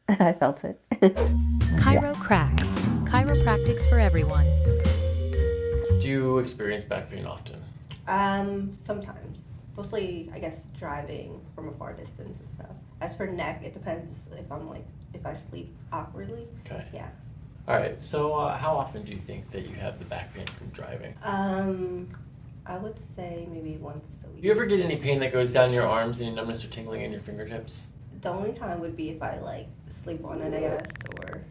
I felt it. Chiro cracks. Chiropractics for everyone. Do you experience back pain often? Sometimes. Mostly, I guess, driving from a far distance and stuff. As for neck, it depends if I sleep awkwardly. Okay. Yeah. All right. So, how often do you think that you have the back pain from driving? I would say maybe once a week. Do you ever get any pain that goes down your arms, any numbness or tingling in your fingertips? The only time would be if I sleep on it, I guess, or.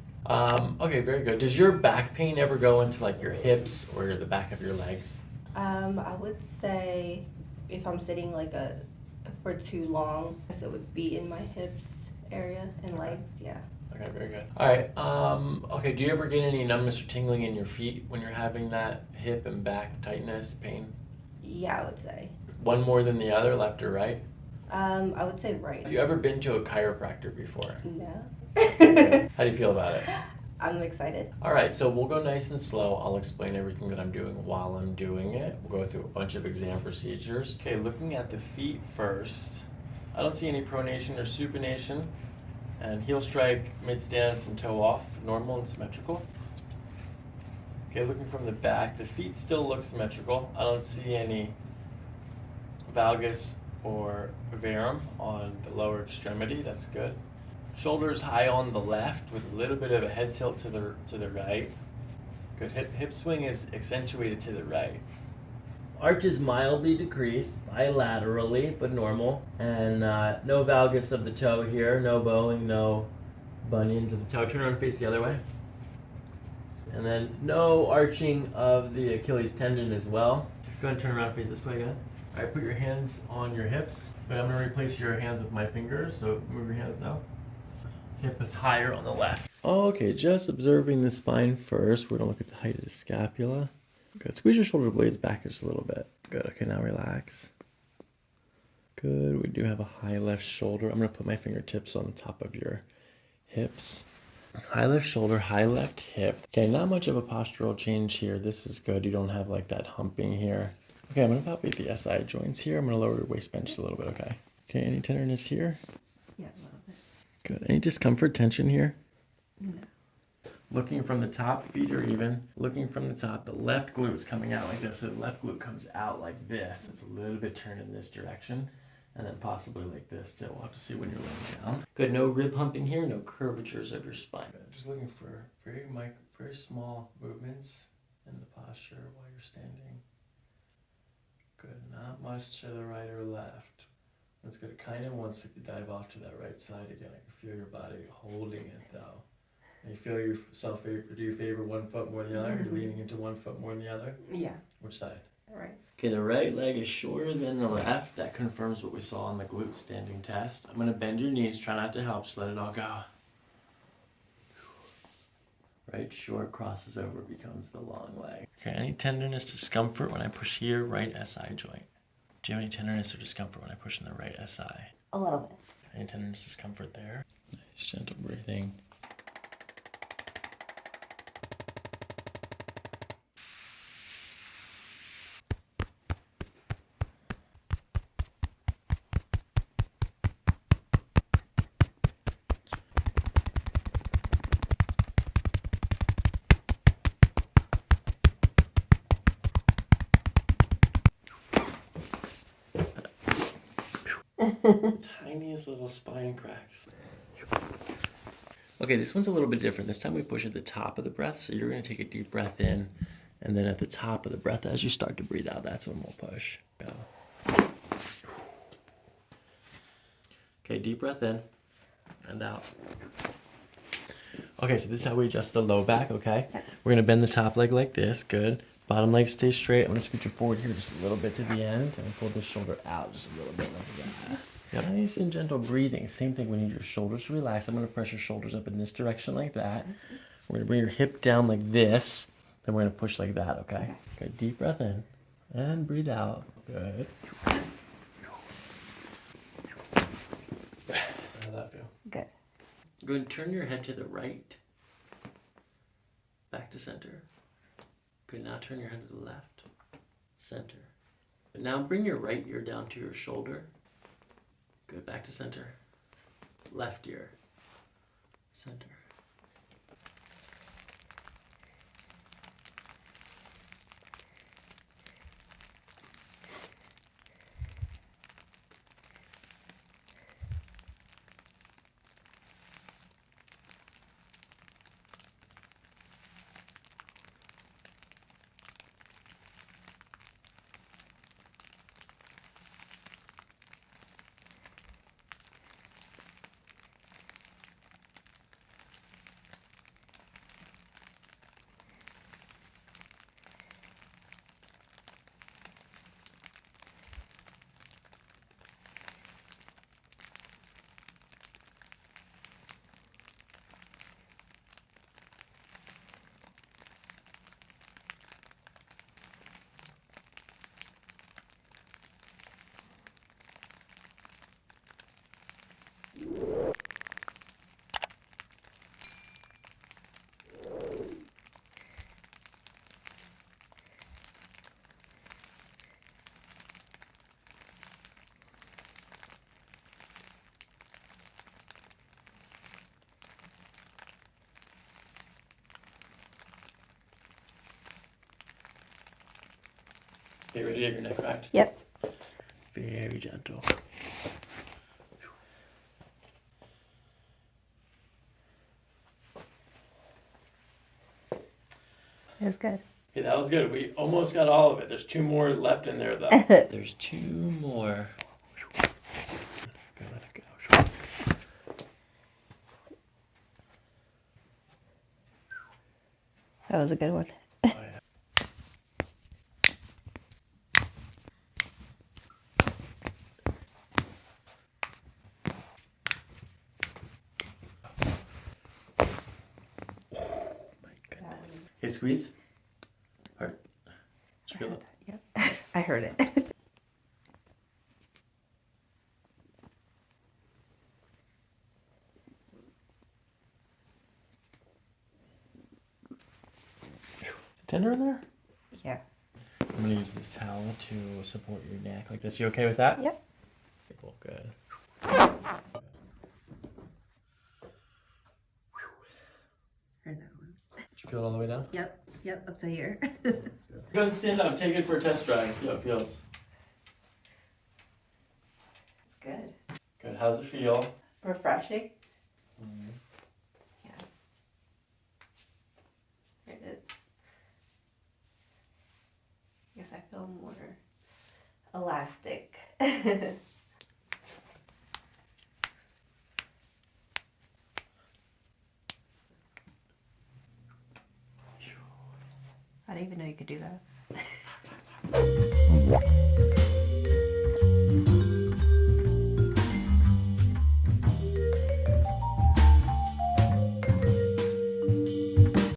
Okay, very good. Does your back pain ever go into like your hips or the back of your legs? I would say if I'm sitting for too long, I guess it would be in my hips area and legs. Yeah. Okay, very good. All right. Okay, do you ever get any numbness or tingling in your feet when you're having that hip and back tightness pain? Yeah, I would say. One more than the other, left or right? I would say right. Have you ever been to a chiropractor before? No. How do you feel about it? I'm excited. All right, so we'll go nice and slow. I'll explain everything that I'm doing while I'm doing it. We'll go through a bunch of exam procedures. Okay, looking at the feet first. I don't see any pronation or supination. And heel strike, mid stance, and toe off, normal and symmetrical. Okay, looking from the back, the feet still look symmetrical. I don't see any valgus or varum on the lower extremity. That's good. Shoulders high on the left with a little bit of a head tilt to the right. Good. Hip swing is accentuated to the right. Arch is mildly decreased bilaterally, but normal. And no valgus of the toe here, no bowing, no bunions of the toe. Turn around and face the other way. And then no arching of the Achilles tendon as well. Go ahead and turn around and face this way again. All right, put your hands on your hips. But I'm going to replace your hands with my fingers, so move your hands now. Hip is higher on the left. Okay, just observing the spine first. We're going to look at the height of the scapula. Good. Squeeze your shoulder blades back just a little bit. Good. Okay, now relax. Good. We do have a high left shoulder. I'm going to put my fingertips on the top of your hips. High left shoulder, high left hip. Okay, not much of a postural change here. This is good. You don't have like that humping here. Okay, I'm going to palpate the SI joints here. I'm going to lower your waistband just a little bit, okay? Okay, any tenderness here? Yeah, a little bit. Good. Any discomfort, tension here? No. Looking from the top, feet are even. Looking from the top, the left glute is coming out like this. So the left glute comes out like this. It's a little bit turned in this direction. And then possibly like this too. We'll have to see when you're laying down. Good, no rib humping here, no curvatures of your spine. Good. Just looking for very small movements in the posture while you're standing. Good, not much to the right or left. That's good. It kind of wants to dive off to that right side again. I can feel your body holding it though. And you feel yourself, do you favor one foot more than the other? Or are you leaning into one foot more than the other? Yeah. Which side? Right. Okay, the right leg is shorter than the left. That confirms what we saw on the glute standing test. I'm going to bend your knees. Try not to help. Just let it all go. Right short crosses over, becomes the long leg. Okay, any tenderness, discomfort when I push here, right SI joint? Do you have any tenderness or discomfort when I push in the right SI? A little bit. Any tenderness, discomfort there? Nice, gentle breathing. Tiniest little spine cracks. Okay, this one's a little bit different. This time we push at the top of the breath, so you're going to take a deep breath in, and then at the top of the breath, as you start to breathe out, that's when we'll push. Go. Okay, deep breath in and out. Okay, so this is how we adjust the low back, okay? We're going to bend the top leg like this, good. Bottom leg stays straight. I'm going to scoot you forward here just a little bit to the end and pull the shoulder out just a little bit like that. Yep. Nice and gentle breathing. Same thing, we need your shoulders to relax. I'm going to press your shoulders up in this direction like that. We're going to bring your hip down like this. Then we're going to push like that, okay? Okay, deep breath in and breathe out. Good. How'd that feel? Good. Go ahead and turn your head to the right. Back to center. Good, now turn your head to the left. Center. And now bring your right ear down to your shoulder. Good, back to center. Left ear. Center. Okay, ready to get your neck cracked? Yep. Very gentle. It was good. Okay, that was good. We almost got all of it. There's 2 more left in there, though. There's 2 more. Go, let it go. That was a good one. Oh, yeah. Oh my goodness. Okay, squeeze. Hard. Did you feel it? Yep. I heard it. Is it tender in there? Yeah. I'm gonna use this towel to support your neck like this. You okay with that? Yep. Okay, cool, good. Heard that one. Did you feel it all the way down? Yep. Yep. Up to here. Go ahead and stand up. Take it for a test drive and see how it feels. It's good. Good. How's it feel? Refreshing. Mm-hmm. Yes. It is. I guess I feel more elastic. I didn't even know you could do that.